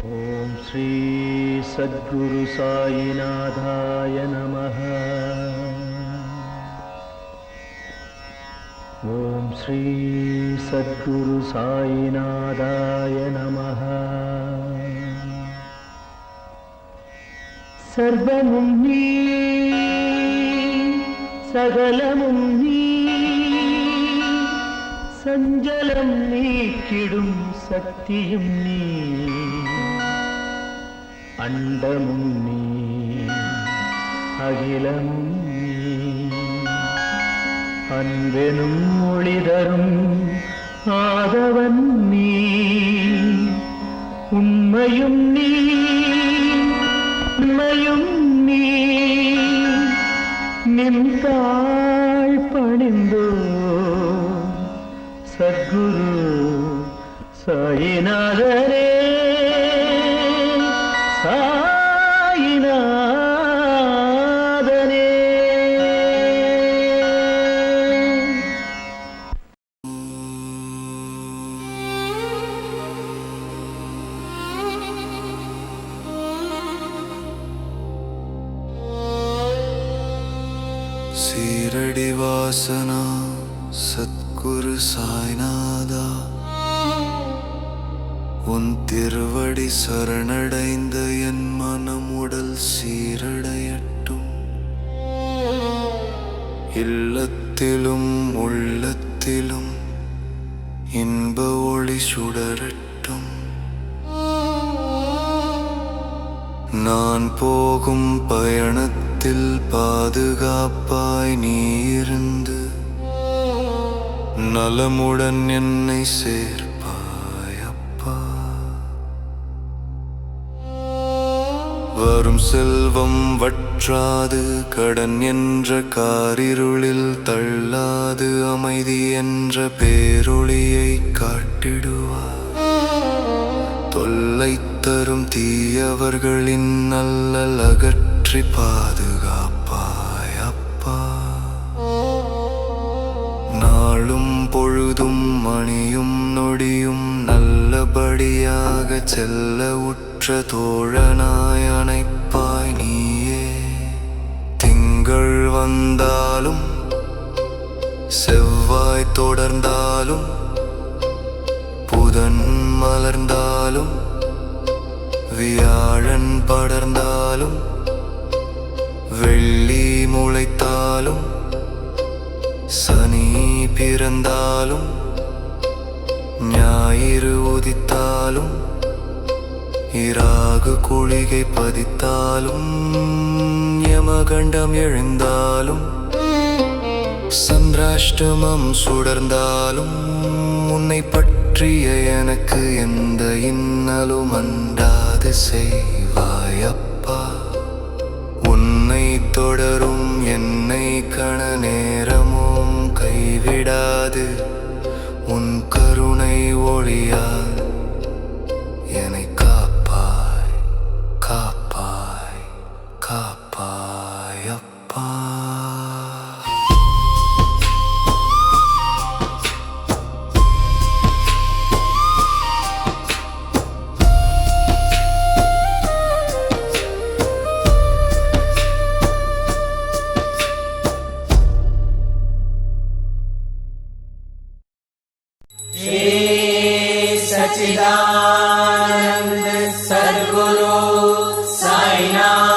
ஓம் ஸ்ரீ சத்குரு சாயிநாதாய நமः. ஓம் ஸ்ரீ சத்குரு சாயிநாதாய நமः. சர்வமும் நீ, சகலமும் நீ, சஞ்சலம் நீக்கிடும் சக்தியும் நீ, அண்டமும் நீ, அகிலமும் நீ, அன்பெனும் ஒளிதரும் ஆதவன் நீ, உண்மையும் நீ, உண்மையும் நீ, நின்றாள் பணிந்தோ சத்குரு சாயிநாதரே. சாயிநாதனே. சீரடி வாசனா சத்குரு சாய்நாதா, உன் திருவடி சரணடைந்த என் மனம் உடல் சீரடையட்டும். இல்லத்திலும் உள்ளத்திலும் இன்ப ஒளி சுடரட்டும். நான் போகும் பயணத்தில் பாதுகாப்பாய் நீ இருந்து நலமுடன் என்னை சேர்ப்பாய் அப்பா. வரும் செல்வம் வற்றாது, கடன் என்ற காரிருளில் தள்ளாது, அமைதி என்ற பேரொளியை காட்டிடுவார். தொல்லை தரும் தீயவர்களின் நல்லல் அகற்றி பாதுகாப்பாய் அப்பா. நாளும் பொழுதும் மணியும் நொடியும் நல்லபடியாக செல்ல உற்ற தோழனாய் அணைப்பாய் நீயே. திங்கள் வந்தாலும் செவ்வாய் தொடர்ந்தாலும், புதன் மலர்ந்தாலும், வியாழன் படர்ந்தாலும், வெள்ளி முளைத்தாலும், சனி பிறந்தாலும், ஞாயிறு உதித்தாலும், இராகு குளிகை பதித்தாலும், யமகண்டம் எழுந்தாலும், சந்திராஷ்டமம் சுடர்ந்தாலும், உன்னை பற்றிய எனக்கு எந்த இன்னலும் அண்டாது செய்வாயப்பா. உன்னை தொடரும் என்னை கண நேரமும் கைவிடாது, உன் கருணை ஒளியால் என்னை காப்பாய் காப்பாய் காப்பாய் அப்பா. सच्चिदानंद सद्गुरु साईनाथ